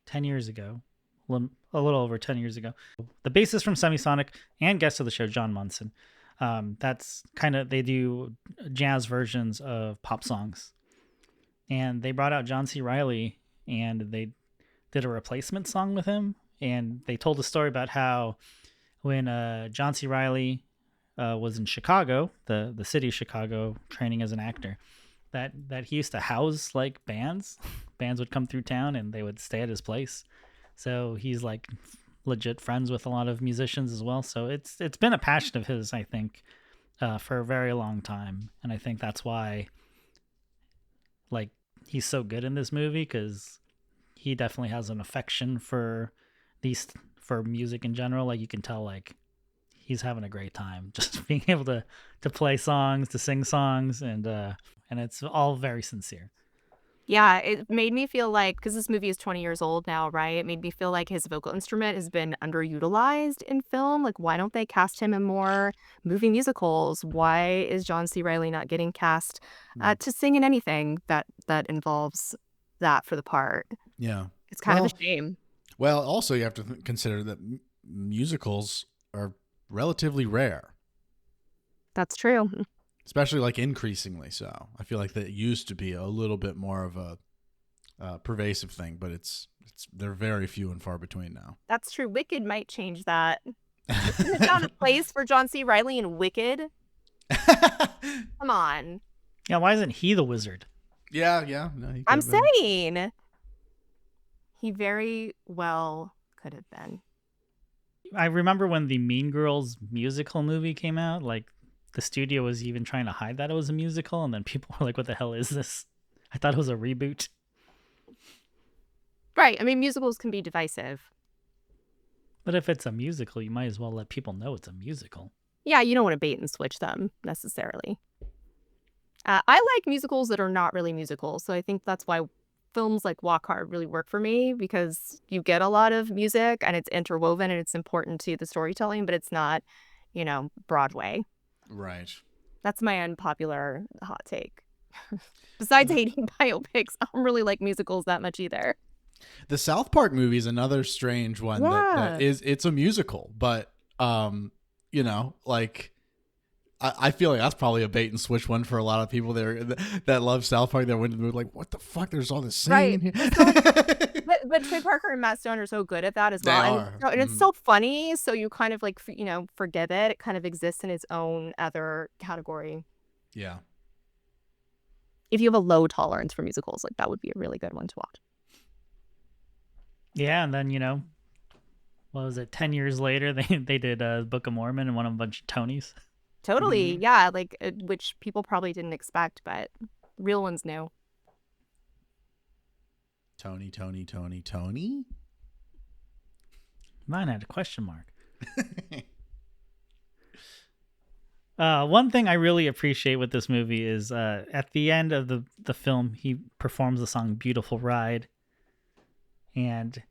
10 years ago, a little over 10 years ago. The bassist from Semisonic and guest of the show, John Munson. That's they do jazz versions of pop songs. And they brought out John C. Reilly and they did a replacement song with him. And they told a story about how when John C. Reilly was in Chicago, the city of Chicago, training as an actor, that he used to house like bands. Bands would come through town and they would stay at his place. So he's like legit friends with a lot of musicians as well. So it's been a passion of his, I think, for a very long time. And I think that's why like he's so good in this movie, because he definitely has an affection for music in general. Like you can tell like he's having a great time just being able to play songs, to sing songs, and it's all very sincere. Yeah, it made me feel like, because this movie is 20 years old now, right? It made me feel like his vocal instrument has been underutilized in film. Like, why don't they cast him in more movie musicals? Why is John C. Reilly not getting cast to sing in anything that involves that for the part? Yeah. It's kind of a shame. Well, also you have to consider that musicals are relatively rare. That's true. Especially like increasingly so. I feel like that used to be a little bit more of a pervasive thing, but they're very few and far between now. That's true. Wicked might change that. Isn't it found a place for John C. Reilly in Wicked? Come on. Yeah, why isn't he the wizard? Yeah. No, I'm saying he very well could have been. I remember when the Mean Girls musical movie came out, like the studio was even trying to hide that it was a musical, and then people were like, what the hell is this? I thought it was a reboot. Right. I mean, musicals can be divisive. But if it's a musical, you might as well let people know it's a musical. Yeah, you don't want to bait and switch them necessarily. I like musicals that are not really musicals, so I think that's why films like Walk Hard really work for me because you get a lot of music and it's interwoven and it's important to the storytelling, but it's not, Broadway. Right. That's my unpopular hot take. Besides hating biopics, I don't really like musicals that much either. The South Park movie is another strange one that it's a musical, but like I feel like that's probably a bait and switch one for a lot of people there that love South Park. That went to the movie like, what the fuck? There's all this singing in here. But Trey Parker and Matt Stone are so good at that as well. They are. And it's so funny, so you kind of like forgive it. It kind of exists in its own other category. Yeah. If you have a low tolerance for musicals, like that would be a really good one to watch. Yeah, and then what was it? 10 years later, they did Book of Mormon and won a bunch of Tonys. Totally, yeah, like which people probably didn't expect, but real ones knew. Tony. Mine had a question mark. One thing I really appreciate with this movie is at the end of the film, he performs the song "Beautiful Ride," and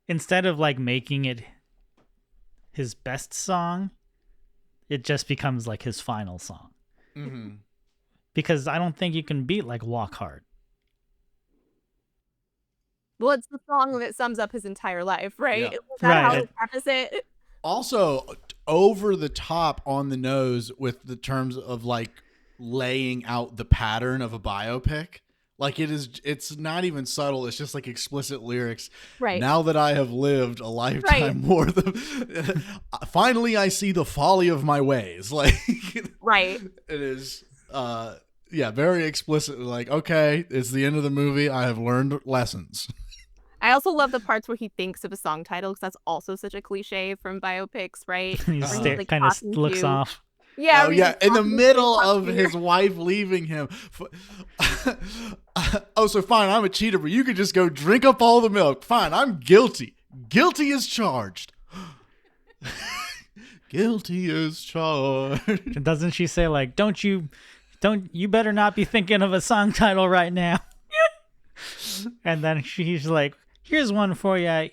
instead of like making it his best song, it just becomes like his final song. Mm-hmm. Because I don't think you can beat like Walk Hard. Well, it's the song that sums up his entire life, right? Yeah. Is that how he preface it? Also, over the top, on the nose with the terms of like laying out the pattern of a biopic. Like it's not even subtle. It's just like explicit lyrics. Right. Now that I have lived a lifetime more than, finally I see the folly of my ways. Like, right. It is, very explicit. Like, okay, it's the end of the movie. I have learned lessons. I also love the parts where he thinks of a song title because that's also such a cliche from biopics, right? He like, kind of looks off. Yeah. Oh, yeah. In the middle of his wife leaving him. So fine, I'm a cheater, but you could just go drink up all the milk. Fine, I'm guilty. Guilty as charged. Guilty as charged. Doesn't she say like, you better not be thinking of a song title right now. And then she's like, here's one for you.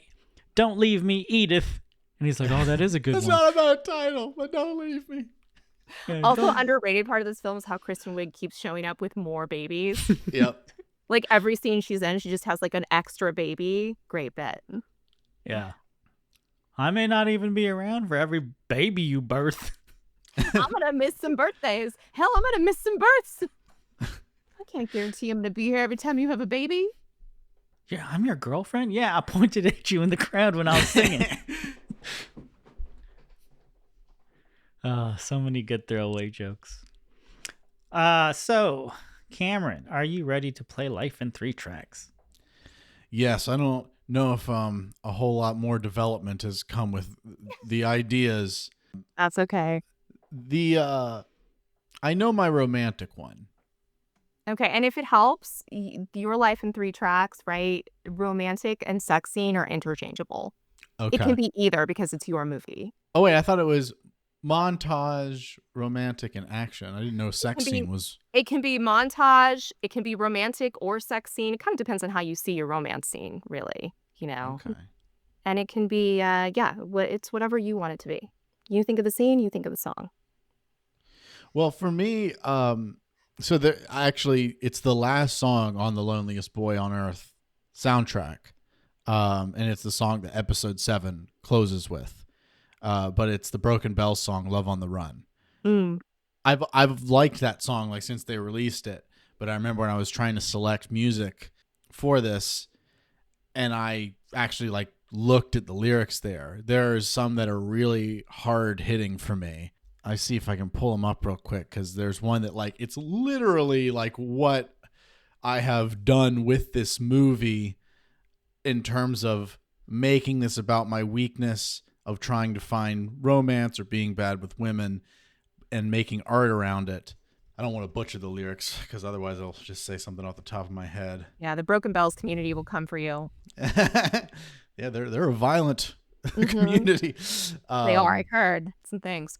Don't leave me, Edith. And he's like, oh, that is a good That's one. That's not about a title, but don't leave me. Yeah, also, underrated part of this film is how Kristen Wiig keeps showing up with more babies. Yep. Like every scene she's in, she just has like an extra baby. Great bit. Yeah. I may not even be around for every baby you birth. I'm going to miss some birthdays. Hell, I'm going to miss some births. I can't guarantee I'm going to be here every time you have a baby. Yeah, I'm your girlfriend? Yeah, I pointed at you in the crowd when I was singing. So many good throwaway jokes. So, Cameron, are you ready to play Life in 3 Tracks? Yes, I don't know if a whole lot more development has come with the ideas. That's okay. I know my romantic one. Okay, and if it helps, your Life in 3 Tracks, right? Romantic and sex scene are interchangeable. Okay. It can be either because it's your movie. Oh wait, I thought it was montage, romantic, and action. I didn't know sex scene was. It can be montage. It can be romantic or sex scene. It kind of depends on how you see your romance scene, really. Okay. And it can be, it's whatever you want it to be. You think of the scene, you think of the song. Well, for me, it's the last song on the Loneliest Boy on Earth soundtrack, and it's the song that episode 7 closes with. But it's the Broken Bells song, "Love on the Run." I've liked that song like since they released it. But I remember when I was trying to select music for this, and I actually like looked at the lyrics there. There's some that are really hard hitting for me. I see if I can pull them up real quick because there's one that like it's literally like what I have done with this movie in terms of making this about my weakness of trying to find romance or being bad with women and making art around it. I don't want to butcher the lyrics because otherwise I'll just say something off the top of my head. Yeah, the Broken Bells community will come for you. Yeah, they're a violent community. They are. I heard some things.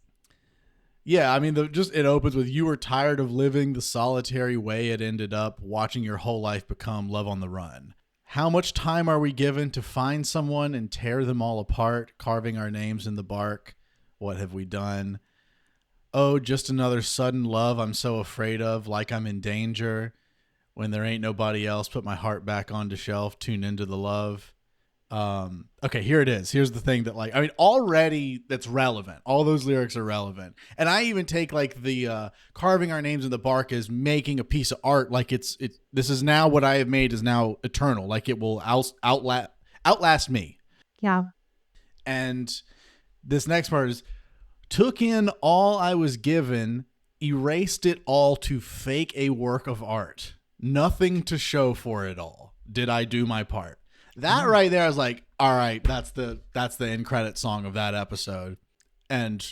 Yeah, I mean, it opens with, you were tired of living the solitary way it ended up, watching your whole life become love on the run. How much time are we given to find someone and tear them all apart, carving our names in the bark? What have we done? Oh, just another sudden love I'm so afraid of, like I'm in danger. When there ain't nobody else, put my heart back onto shelf, tune into the love. Okay, here it is. Here's the thing that, like, I mean, already that's relevant. All those lyrics are relevant. And I even take like the carving our names in the bark as making a piece of art. Like this is now what I have made is now eternal. Like it will outlast me. Yeah. And this next part is, took in all I was given, erased it all to fake a work of art. Nothing to show for it all. Did I do my part? That right there, I was like, all right, that's the end credit song of that episode. And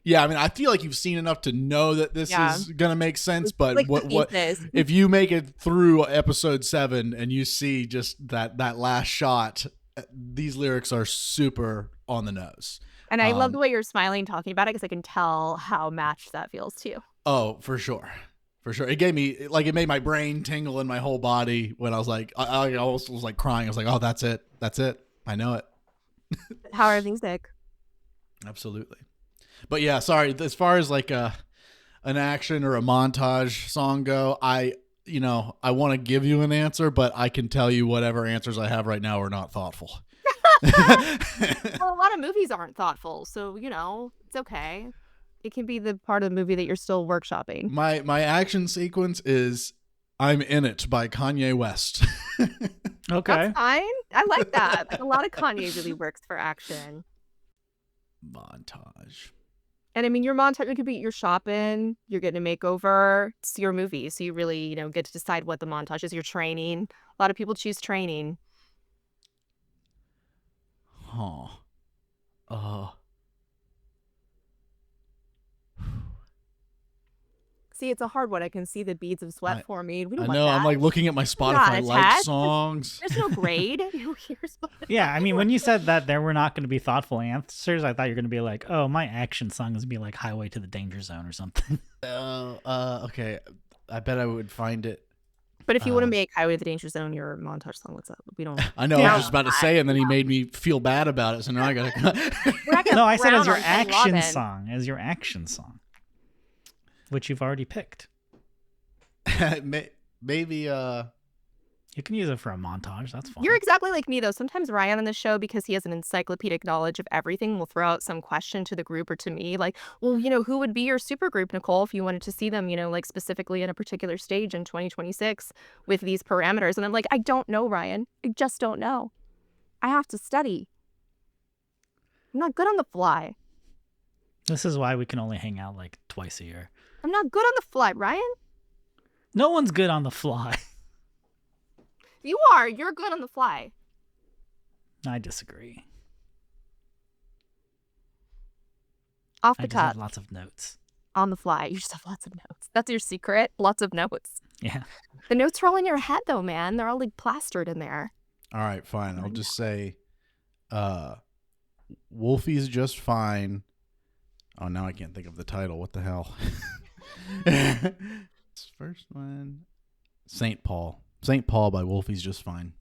yeah, I mean, I feel like you've seen enough to know that this is gonna make sense. But like what if you make it through episode 7 and you see just that last shot? These lyrics are super on the nose. And I love the way you're smiling talking about it, because I can tell how matched that feels to you. Oh, for sure. For sure. It gave me, like, it made my brain tingle in my whole body when I was like, I almost was like crying. I was like, oh, that's it. That's it. I know it. How are things, Nick? Absolutely. But yeah, sorry. As far as like an action or a montage song go, I want to give you an answer, but I can tell you whatever answers I have right now are not thoughtful. Well, a lot of movies aren't thoughtful, so it's okay. It can be the part of the movie that you're still workshopping. My action sequence is "I'm in It" by Kanye West. Okay, that's fine. I like that. A lot of Kanye really works for action. Montage. And I mean, your montage, it could be you're shopping, you're getting a makeover. It's your movie, so you really get to decide what the montage is. You're training. A lot of people choose training. Huh. See, it's a hard one. I can see the beads of sweat forming. We don't I want know. that. I'm like looking at my Spotify liked songs. There's no grade. Yeah, I mean, when you said that there were not going to be thoughtful answers, I thought you were going to be like, oh, my action song is going to be like Highway to the Danger Zone or something. Okay. I bet I would find it. But if you want to make Highway to the Danger Zone your montage song, what's up? We don't. I know. I was just about to say, and then he made me feel bad about it. So now I got to. No, I said as your action song. As your action song. Which you've already picked. Maybe you can use it for a montage. That's fine. You're exactly like me, though. Sometimes Ryan on the show, because he has an encyclopedic knowledge of everything, will throw out some question to the group or to me, like, well, who would be your super group, Nicole, if you wanted to see them, like specifically in a particular stage in 2026 with these parameters? And I'm like, I don't know, Ryan. I just don't know. I have to study. I'm not good on the fly. This is why we can only hang out like twice a year. I'm not good on the fly, Ryan. No one's good on the fly. You are. You're good on the fly. I disagree. Off I the just have cuff. lots of notes. On the fly. You just have lots of notes. That's your secret. Lots of notes. Yeah. The notes are all in your head, though, man. They're all like plastered in there. All right, fine. I'll just say, Wolfie's Just Fine. Oh, now I can't think of the title. What the hell? First one, St. Paul. St. Paul by Wolfie's Just Fine.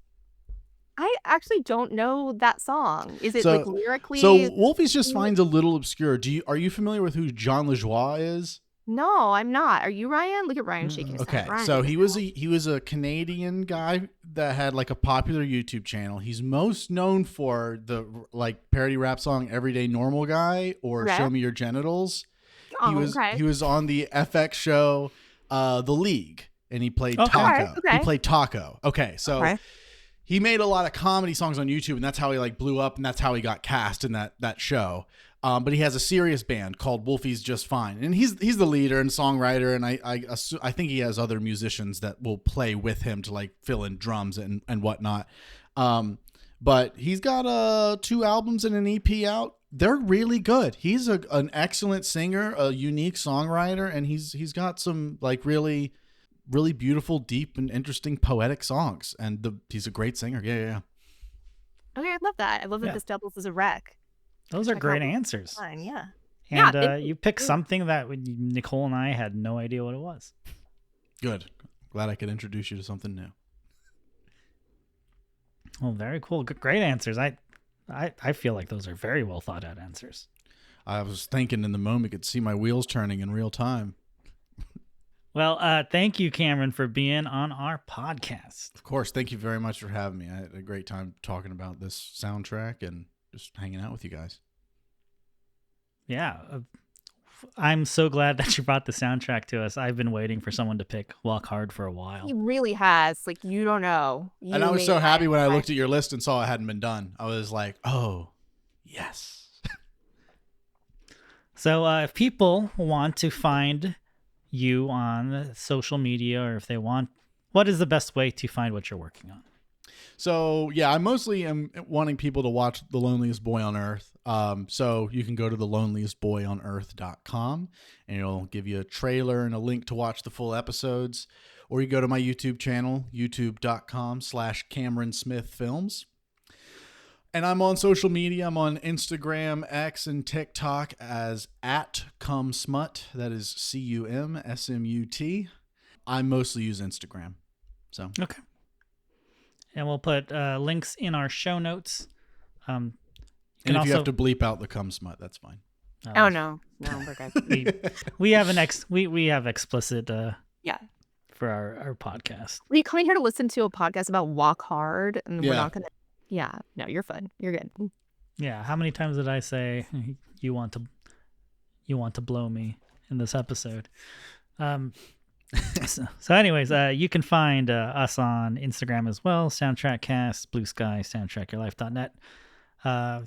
I actually don't know that song. Is it like lyrically? So Wolfie's Just Fine's a little obscure. Are you familiar with who John LaJoie is? No, I'm not. Are you, Ryan? Look at Ryan shaking his head. Okay, so he was a Canadian guy that had like a popular YouTube channel. He's most known for the like parody rap song "Everyday Normal Guy" or "Show Me Your Genitals." He was on the FX show The League, and he played Taco. Okay. He played Taco. Okay, so he made a lot of comedy songs on YouTube, and that's how he like blew up, and that's how he got cast in that show. But he has a serious band called Wolfie's Just Fine, and he's the leader and songwriter, and I think he has other musicians that will play with him to like fill in drums and whatnot. But he's got 2 albums and an EP out. They're really good. He's an excellent singer, a unique songwriter, and he's got some like really, really beautiful, deep, and interesting poetic songs. And he's a great singer. Yeah. Okay, I love that. I love that this doubles as a rec. Those are great answers. Fine, yeah. And you picked something that Nicole and I had no idea what it was. Good. Glad I could introduce you to something new. Well, very cool. Great answers. I feel like those are very well thought out answers. I was thinking in the moment, could see my wheels turning in real time. Well, thank you, Cameron, for being on our podcast. Of course. Thank you very much for having me. I had a great time talking about this soundtrack and just hanging out with you guys. Yeah. I'm so glad that you brought the soundtrack to us. I've been waiting for someone to pick Walk Hard for a while. He really has. Like, you don't know. And I was so happy when I looked at your list and saw it hadn't been done. I was like, oh, yes. So if people want to find you on social media, or if they want, what is the best way to find what you're working on? So, yeah, I mostly am wanting people to watch The Loneliest Boy on Earth. So you can go to theloneliestboyonearth.com and it'll give you a trailer and a link to watch the full episodes. Or you go to my YouTube channel, youtube.com/Cameron Smith Films. And I'm on social media. I'm on Instagram, X, and TikTok as @CumSmut. That is CUMSMUT. I mostly use Instagram. So okay. And we'll put links in our show notes. And if you have to bleep out the cum smut, that's fine. Oh no, we're good. we have we have explicit yeah for our podcast. Are you coming here to listen to a podcast about Walk Hard? And yeah. We're not gonna. Yeah, no, you're fine. You're good. Yeah. How many times did I say you want to blow me in this episode? So anyways, you can find us on Instagram as well, SoundtrackCast, Blue Sky, SoundtrackYourLife.net. Our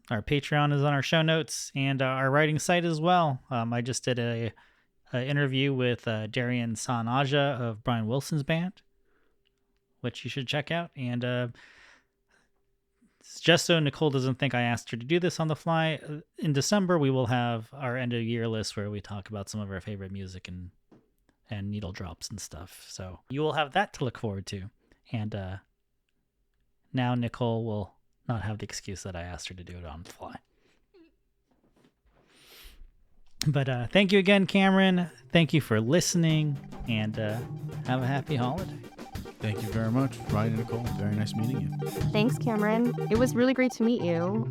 Patreon is on our show notes and our writing site as well. I just did a interview with Darian Sanaja of Brian Wilson's band, which you should check out. And just so Nicole doesn't think I asked her to do this on the fly, in December we will have our end of year list where we talk about some of our favorite music and needle drops and stuff. So you will have that to look forward to. And now Nicole will not have the excuse that I asked her to do it on the fly. But thank you again, Cameron. Thank you for listening, and have a happy holiday. Thank you very much, Ryan and Nicole. Very nice meeting you. Thanks, Cameron. It was really great to meet you.